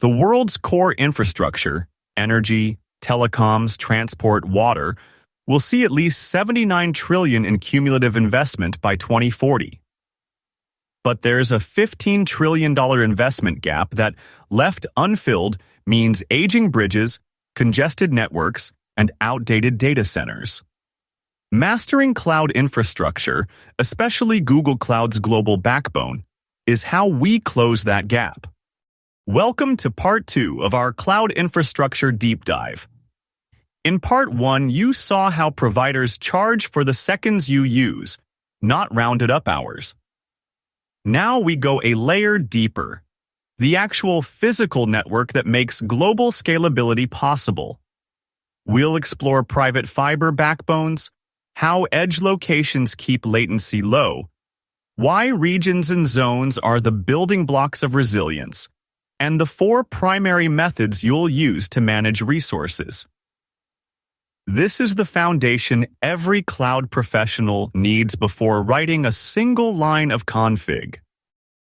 The world's core infrastructure, energy, telecoms, transport, water, will see at least $79 trillion in cumulative investment by 2040. But there's a $15 trillion investment gap that, left unfilled, means aging bridges, congested networks, and outdated data centers. Mastering cloud infrastructure, especially Google Cloud's global backbone, is how we close that gap. Welcome to Part 2 of our Cloud Infrastructure Deep Dive. In Part 1, you saw how providers charge for the seconds you use, not rounded-up hours. Now we go a layer deeper, the actual physical network that makes global scalability possible. We'll explore private fiber backbones, how edge locations keep latency low, why regions and zones are the building blocks of resilience, and the 4 primary methods you'll use to manage resources. This is the foundation every cloud professional needs before writing a single line of config.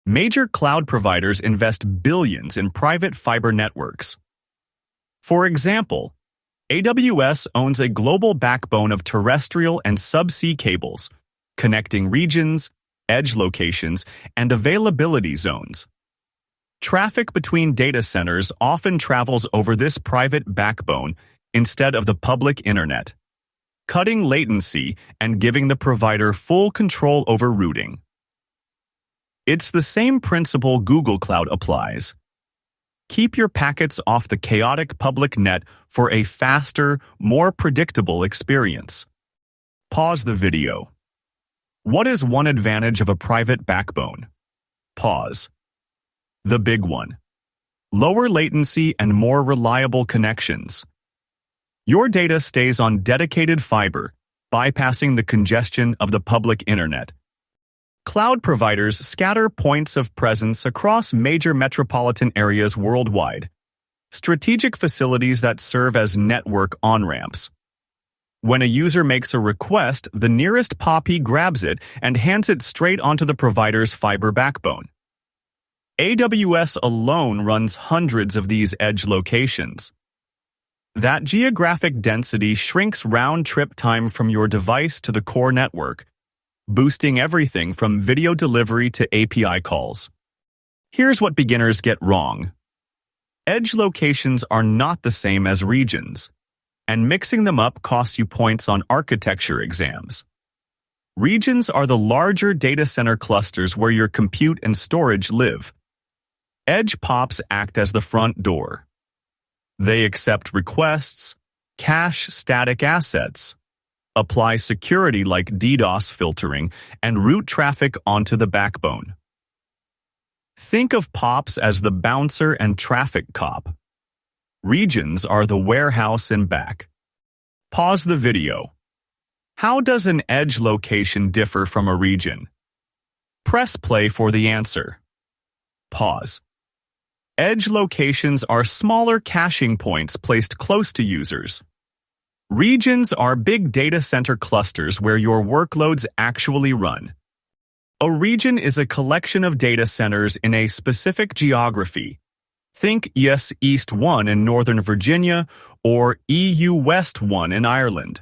Major cloud providers invest billions in private fiber networks. For example, AWS owns a global backbone of terrestrial and subsea cables, connecting regions, edge locations, and availability zones. Traffic between data centers often travels over this private backbone instead of the public internet, cutting latency and giving the provider full control over routing. It's the same principle Google Cloud applies. Keep your packets off the chaotic public net for a faster, more predictable experience. Pause the video. What is one advantage of a private backbone? Pause. The big one. Lower latency and more reliable connections. Your data stays on dedicated fiber, bypassing the congestion of the public internet. Cloud providers scatter points of presence across major metropolitan areas worldwide, strategic facilities that serve as network on-ramps. When a user makes a request, the nearest POP grabs it and hands it straight onto the provider's fiber backbone. AWS alone runs hundreds of these edge locations. That geographic density shrinks round-trip time from your device to the core network, boosting everything from video delivery to API calls. Here's what beginners get wrong. Edge locations are not the same as regions, and mixing them up costs you points on architecture exams. Regions are the larger data center clusters where your compute and storage live. Edge POPs act as the front door. They accept requests, cache static assets, apply security like DDoS filtering, and route traffic onto the backbone. Think of POPs as the bouncer and traffic cop. Regions are the warehouse and back. Pause the video. How does an edge location differ from a region? Press play for the answer. Pause. Edge locations are smaller caching points placed close to users. Regions are big data center clusters where your workloads actually run. A region is a collection of data centers in a specific geography. Think ES East 1 in Northern Virginia or EU West 1 in Ireland.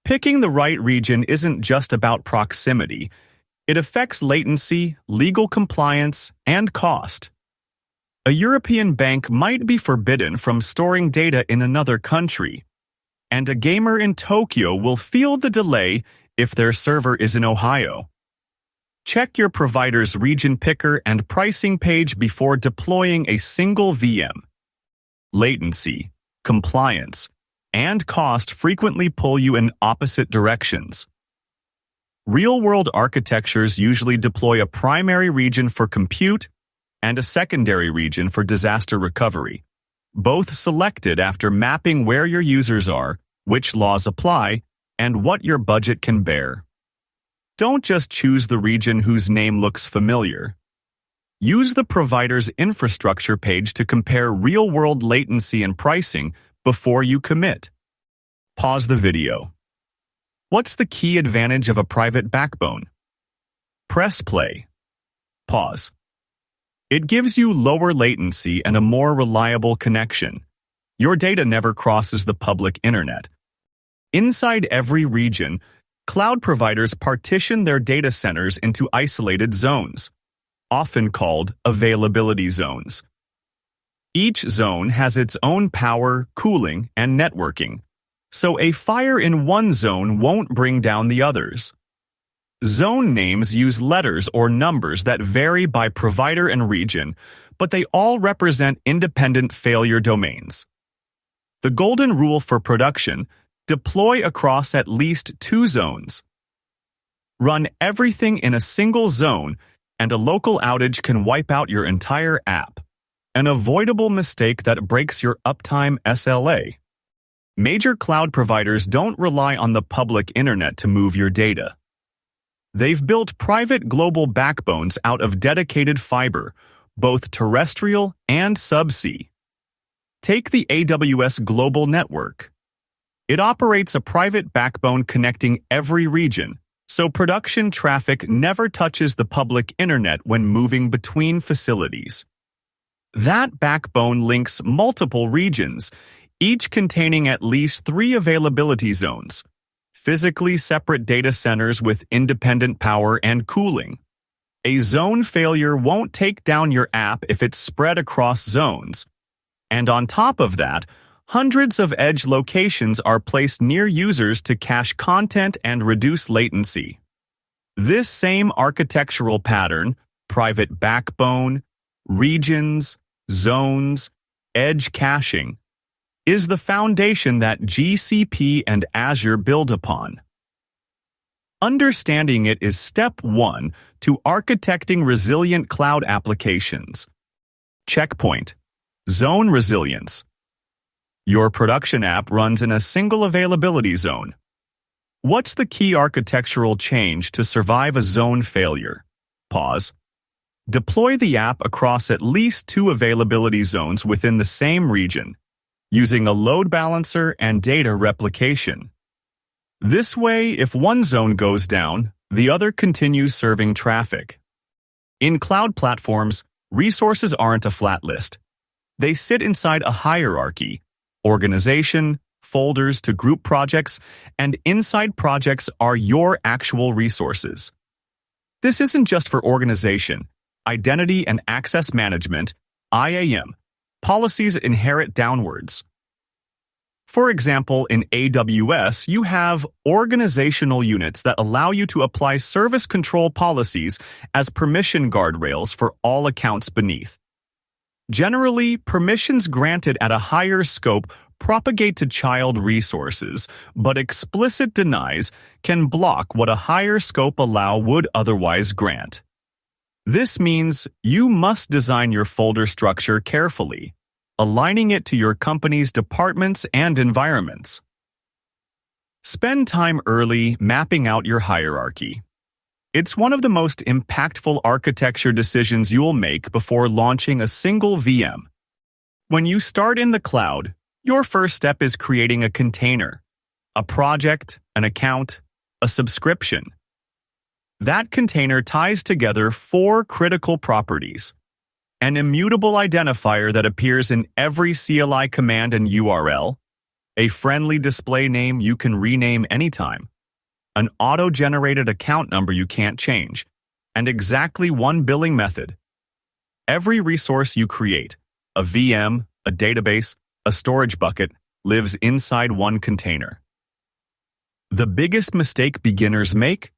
Picking the right region isn't just about proximity. It affects latency, legal compliance, and cost. A European bank might be forbidden from storing data in another country, and a gamer in Tokyo will feel the delay if their server is in Ohio. Check your provider's region picker and pricing page before deploying a single VM. Latency, compliance, and cost frequently pull you in opposite directions. Real-world architectures usually deploy a primary region for compute and a secondary region for disaster recovery, both selected after mapping where your users are, which laws apply, and what your budget can bear. Don't just choose the region whose name looks familiar. Use the provider's infrastructure page to compare real-world latency and pricing before you commit. Pause the video. What's the key advantage of a private backbone? Press play. Pause. It gives you lower latency and a more reliable connection. Your data never crosses the public internet. Inside every region, cloud providers partition their data centers into isolated zones, often called availability zones. Each zone has its own power, cooling, and networking, so a fire in one zone won't bring down the others. Zone names use letters or numbers that vary by provider and region, but they all represent independent failure domains. The golden rule for production: deploy across at least 2 zones. Run everything in a single zone, and a local outage can wipe out your entire app, an avoidable mistake that breaks your uptime SLA. Major cloud providers don't rely on the public internet to move your data. They've built private global backbones out of dedicated fiber, both terrestrial and subsea. Take the AWS Global Network. It operates a private backbone connecting every region, so production traffic never touches the public internet when moving between facilities. That backbone links multiple regions, each containing at least 3 availability zones, physically separate data centers with independent power and cooling. A zone failure won't take down your app if it's spread across zones. And on top of that, hundreds of edge locations are placed near users to cache content and reduce latency. This same architectural pattern, private backbone, regions, zones, edge caching, is the foundation that GCP and Azure build upon. Understanding it is step 1 to architecting resilient cloud applications. Checkpoint: zone resilience. Your production app runs in a single availability zone. What's the key architectural change to survive a zone failure? Pause. Deploy the app across at least 2 availability zones within the same region, using a load balancer and data replication. This way, if one zone goes down, the other continues serving traffic. In cloud platforms, resources aren't a flat list. They sit inside a hierarchy: organization, folders to group projects, and inside projects are your actual resources. This isn't just for organization. Identity and access management, IAM, policies inherit downwards. For example, in AWS, you have organizational units that allow you to apply service control policies as permission guardrails for all accounts beneath. Generally, permissions granted at a higher scope propagate to child resources, but explicit denies can block what a higher scope allow would otherwise grant. This means you must design your folder structure carefully, aligning it to your company's departments and environments. Spend time early mapping out your hierarchy. It's one of the most impactful architecture decisions you'll make before launching a single VM. When you start in the cloud, your first step is creating a container, a project, an account, a subscription. That container ties together 4 critical properties: an immutable identifier that appears in every CLI command and URL, a friendly display name you can rename anytime, an auto-generated account number you can't change, and exactly 1 billing method. Every resource you create, a VM, a database, a storage bucket, lives inside one container. The biggest mistake beginners make?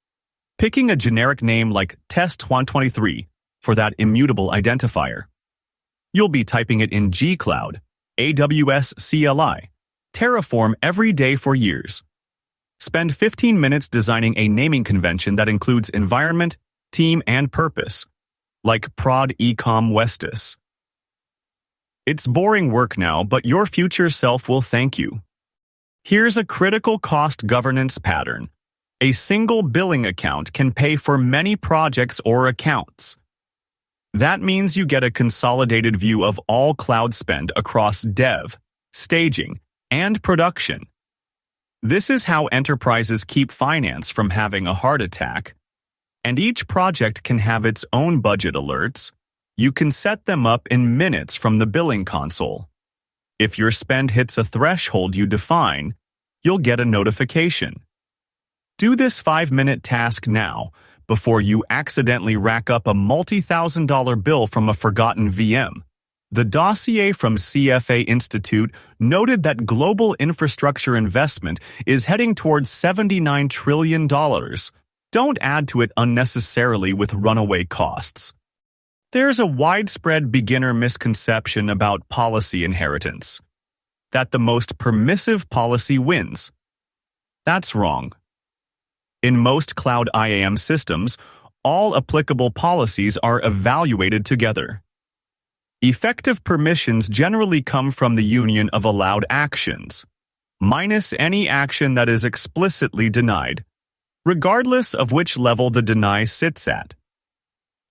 Picking a generic name like Test123 for that immutable identifier. You'll be typing it in G-Cloud, AWS CLI, Terraform every day for years. Spend 15 minutes designing a naming convention that includes environment, team, and purpose, like Prod Ecom Westus. It's boring work now, but your future self will thank you. Here's a critical cost governance pattern. A single billing account can pay for many projects or accounts. That means you get a consolidated view of all cloud spend across dev, staging, and production. This is how enterprises keep finance from having a heart attack. And each project can have its own budget alerts, You can set them up in minutes from the billing console. If your spend hits a threshold you define, you'll get a notification. Do this 5-minute task now before you accidentally rack up a multi-thousand-dollar bill from a forgotten VM. The dossier from CFA Institute noted that global infrastructure investment is heading towards $79 trillion. Don't add to it unnecessarily with runaway costs. There's a widespread beginner misconception about policy inheritance, that the most permissive policy wins. That's wrong. In most cloud IAM systems, all applicable policies are evaluated together. Effective permissions generally come from the union of allowed actions, minus any action that is explicitly denied, regardless of which level the deny sits at.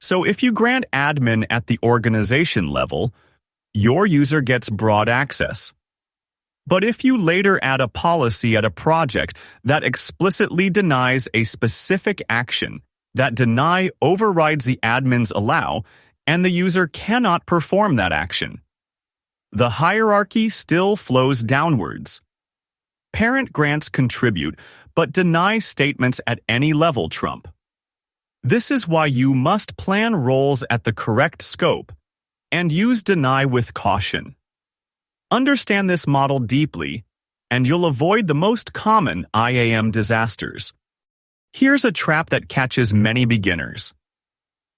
So if you grant admin at the organization level, your user gets broad access. But if you later add a policy at a project that explicitly denies a specific action, that deny overrides the admin's allow, and the user cannot perform that action. The hierarchy still flows downwards. Parent grants contribute, but deny statements at any level trump. This is why you must plan roles at the correct scope and use deny with caution. Understand this model deeply, and you'll avoid the most common IAM disasters. Here's a trap that catches many beginners.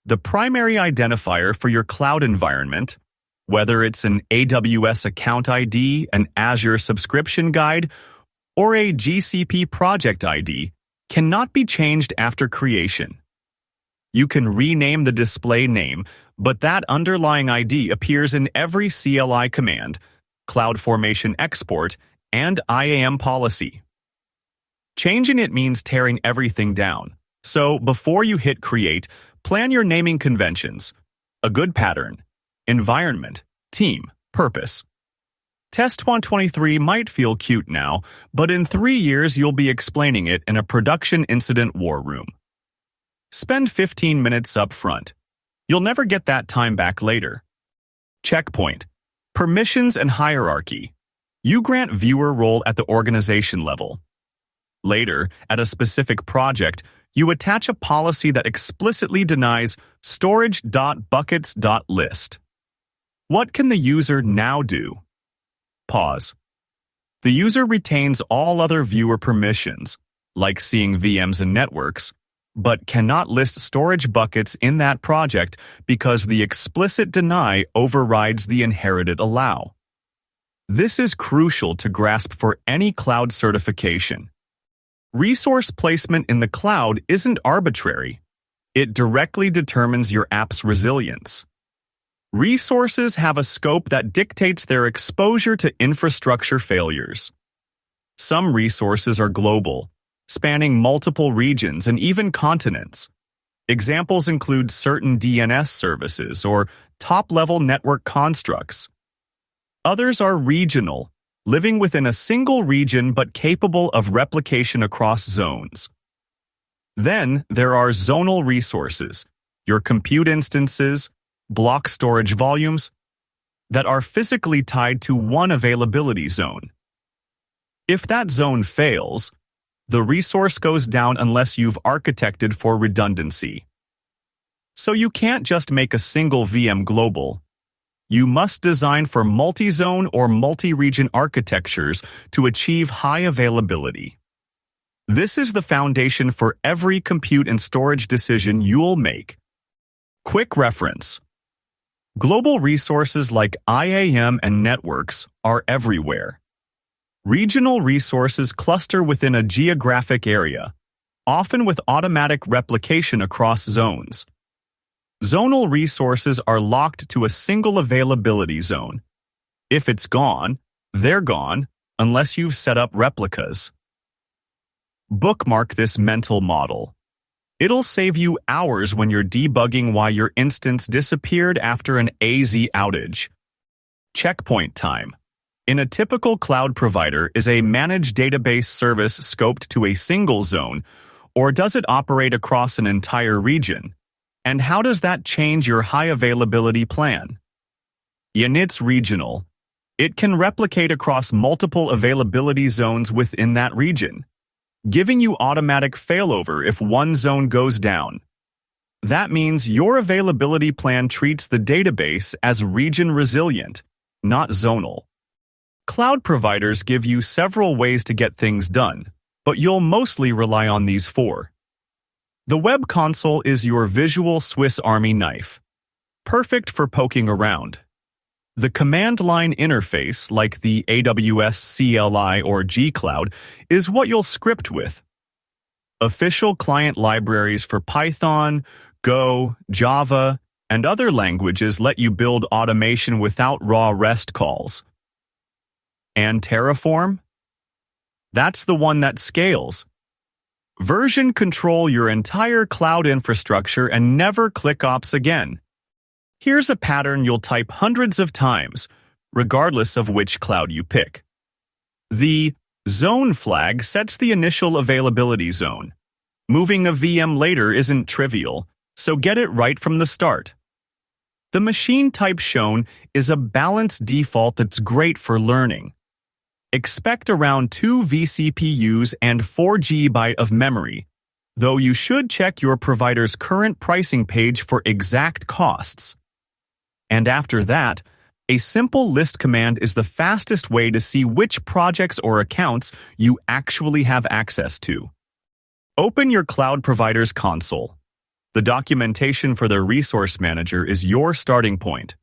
The primary identifier for your cloud environment, whether it's an AWS account ID, an Azure subscription guide, or a GCP project ID, cannot be changed after creation. You can rename the display name, but that underlying ID appears in every CLI command, CloudFormation export, and IAM policy. Changing it means tearing everything down. So before you hit create, plan your naming conventions. A good pattern: environment, team, purpose. Test 123 might feel cute now, but in 3 years you'll be explaining it in a production incident war room. Spend 15 minutes up front. You'll never get that time back later. Checkpoint: permissions and hierarchy. You grant viewer role at the organization level. Later, at a specific project, you attach a policy that explicitly denies storage.buckets.list. What can the user now do? Pause. The user retains all other viewer permissions, like seeing VMs and networks, but cannot list storage buckets in that project because the explicit deny overrides the inherited allow. This is crucial to grasp for any cloud certification. Resource placement in the cloud isn't arbitrary. It directly determines your app's resilience. Resources have a scope that dictates their exposure to infrastructure failures. Some resources are global, spanning multiple regions and even continents. Examples include certain DNS services or top-level network constructs. Others are regional, living within a single region but capable of replication across zones. Then there are zonal resources, your compute instances, block storage volumes, that are physically tied to one availability zone. If that zone fails, the resource goes down unless you've architected for redundancy. So you can't just make a single VM global. You must design for multi-zone or multi-region architectures to achieve high availability. This is the foundation for every compute and storage decision you'll make. Quick reference. Global resources like IAM and networks are everywhere. Regional resources cluster within a geographic area, often with automatic replication across zones. Zonal resources are locked to a single availability zone. If it's gone, they're gone, unless you've set up replicas. Bookmark this mental model. It'll save you hours when you're debugging why your instance disappeared after an AZ outage. Checkpoint time. In a typical cloud provider, is a managed database service scoped to a single zone, or does it operate across an entire region? And how does that change your high availability plan? It's regional. It can replicate across multiple availability zones within that region, giving you automatic failover if one zone goes down. That means your availability plan treats the database as region resilient, not zonal. Cloud providers give you several ways to get things done, but you'll mostly rely on these four. The web console is your visual Swiss Army knife, perfect for poking around. The command line interface, like the AWS CLI or G-Cloud, is what you'll script with. Official client libraries for Python, Go, Java, and other languages let you build automation without raw REST calls. And Terraform? That's the one that scales. Version control your entire cloud infrastructure and never click ops again. Here's a pattern you'll type hundreds of times, regardless of which cloud you pick. The zone flag sets the initial availability zone. Moving a VM later isn't trivial, so get it right from the start. The machine type shown is a balanced default that's great for learning. Expect around 2 vCPUs and 4 GB of memory, though you should check your provider's current pricing page for exact costs. And after that, a simple list command is the fastest way to see which projects or accounts you actually have access to. Open your cloud provider's console. The documentation for their resource manager is your starting point.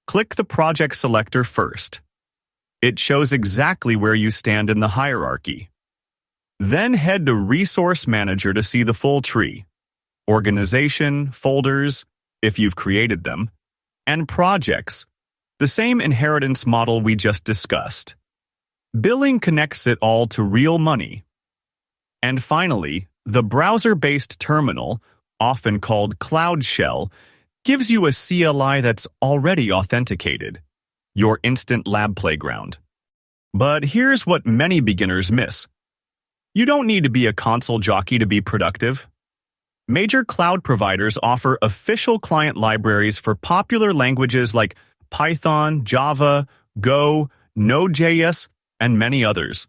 Click the project selector first. It shows exactly where you stand in the hierarchy. Then head to Resource Manager to see the full tree, organization, folders, if you've created them, and projects, the same inheritance model we just discussed. Billing connects it all to real money. And finally, the browser-based terminal, often called Cloud Shell, gives you a CLI that's already authenticated, your instant lab playground. But here's what many beginners miss. You don't need to be a console jockey to be productive. Major cloud providers offer official client libraries for popular languages like Python, Java, Go, Node.js, and many others.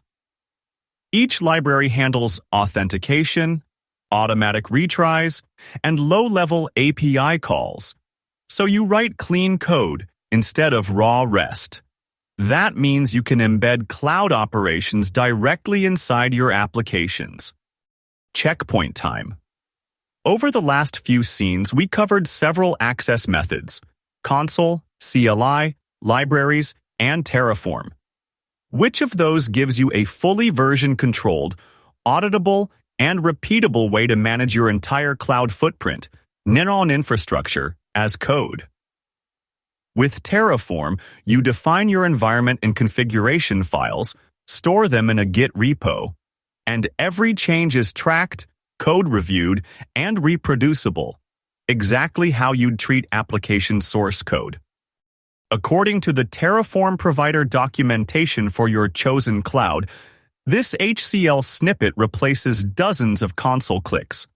Each library handles authentication, automatic retries, and low-level API calls, so you write clean code instead of raw REST. That means you can embed cloud operations directly inside your applications. Checkpoint time. Over the last few scenes, we covered several access methods: console, CLI, libraries, and Terraform. Which of those gives you a fully version-controlled, auditable, and repeatable way to manage your entire cloud footprint, on infrastructure, as code? With Terraform, you define your environment in configuration files, store them in a Git repo, and every change is tracked, code reviewed, and reproducible, exactly how you'd treat application source code. According to the Terraform provider documentation for your chosen cloud, this HCL snippet replaces dozens of console clicks.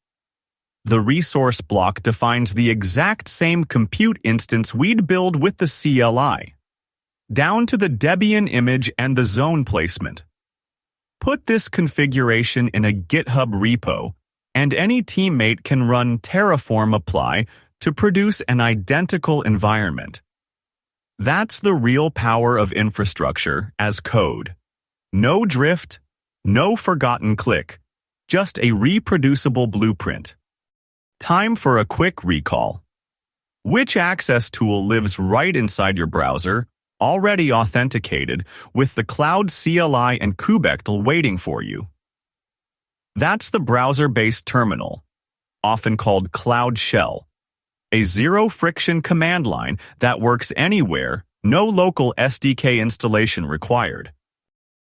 The resource block defines the exact same compute instance we'd build with the CLI, down to the Debian image and the zone placement. Put this configuration in a GitHub repo, and any teammate can run Terraform apply to produce an identical environment. That's the real power of infrastructure as code. No drift, no forgotten click, just a reproducible blueprint. Time for a quick recall. Which access tool lives right inside your browser, already authenticated, with the Cloud CLI and kubectl waiting for you? That's the browser-based terminal, often called Cloud Shell, a zero-friction command line that works anywhere, no local SDK installation required.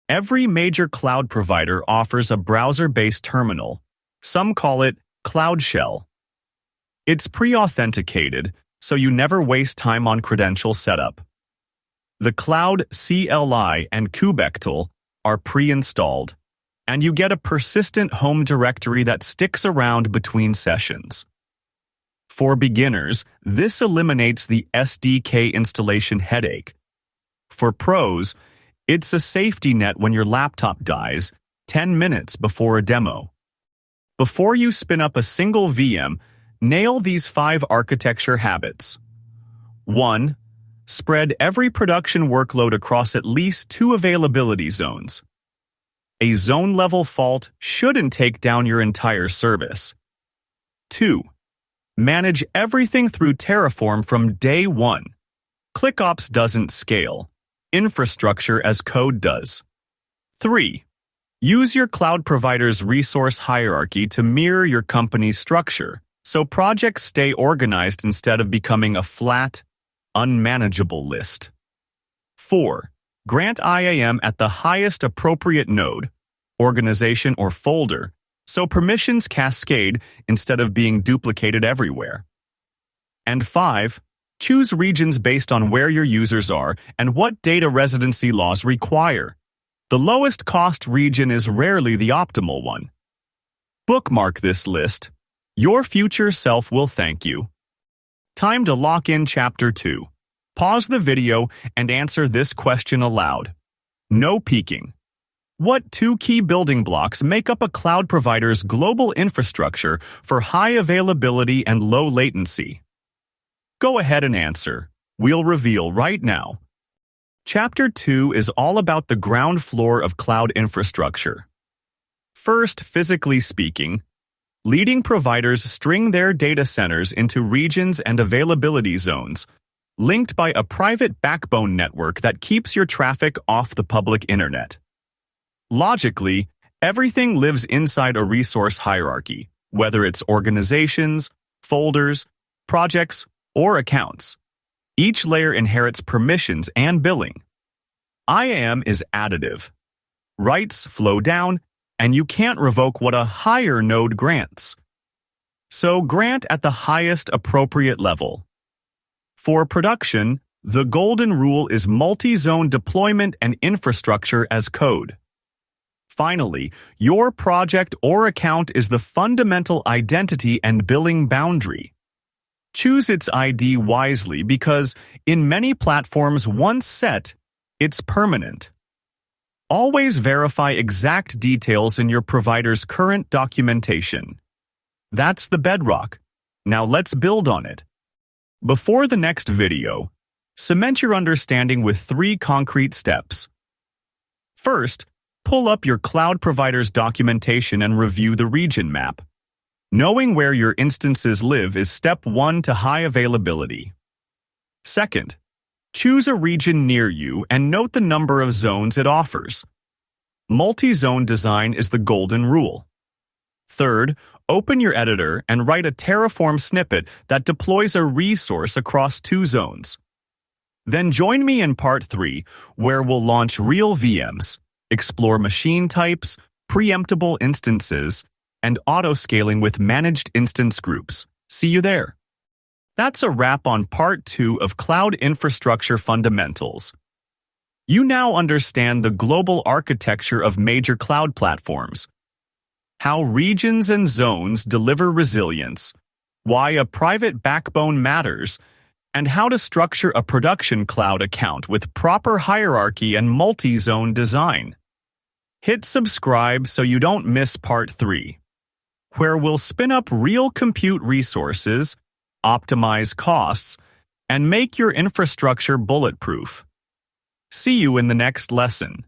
Every major cloud provider offers a browser-based terminal. Some call it Cloud Shell. It's pre-authenticated, so you never waste time on credential setup. The Cloud CLI and kubectl are pre-installed, and you get a persistent home directory that sticks around between sessions. For beginners, this eliminates the SDK installation headache. For pros, it's a safety net when your laptop dies 10 minutes before a demo. Before you spin up a single VM, nail these 5 architecture habits. 1. Spread every production workload across at least 2 availability zones. A zone-level fault shouldn't take down your entire service. 2. Manage everything through Terraform from day 1. ClickOps doesn't scale. Infrastructure as code does. 3. Use your cloud provider's resource hierarchy to mirror your company's structure, so projects stay organized instead of becoming a flat, unmanageable list. 4. Grant IAM at the highest appropriate node, organization, or folder, so permissions cascade instead of being duplicated everywhere. And 5. Choose regions based on where your users are and what data residency laws require. The lowest cost region is rarely the optimal one. Bookmark this list. Your future self will thank you. Time to lock in Chapter 2. Pause the video and answer this question aloud. No peeking. What 2 key building blocks make up a cloud provider's global infrastructure for high availability and low latency? Go ahead and answer. We'll reveal right now. Chapter 2 is all about the ground floor of cloud infrastructure. First, physically speaking, leading providers string their data centers into regions and availability zones, linked by a private backbone network that keeps your traffic off the public internet. Logically, everything lives inside a resource hierarchy, whether it's organizations, folders, projects, or accounts. Each layer inherits permissions and billing. IAM is additive. Rights flow down, and you can't revoke what a higher node grants. So grant at the highest appropriate level. For production, the golden rule is multi-zone deployment and infrastructure as code. Finally, your project or account is the fundamental identity and billing boundary. Choose its ID wisely because, in many platforms once set, it's permanent. Always verify exact details in your provider's current documentation. That's the bedrock. Now let's build on it. Before the next video, cement your understanding with 3 concrete steps. First, pull up your cloud provider's documentation and review the region map. Knowing where your instances live is step 1 to high availability. Second, choose a region near you and note the number of zones it offers. Multi-zone design is the golden rule. Third, open your editor and write a Terraform snippet that deploys a resource across 2 zones. Then join me in part 3, where we'll launch real VMs, explore machine types, preemptible instances, and auto-scaling with managed instance groups. See you there. That's a wrap on part 2 of Cloud Infrastructure Fundamentals. You now understand the global architecture of major cloud platforms, how regions and zones deliver resilience, why a private backbone matters, and how to structure a production cloud account with proper hierarchy and multi-zone design. Hit subscribe so you don't miss part 3, where we'll spin up real compute resources, optimize costs, and make your infrastructure bulletproof. See you in the next lesson.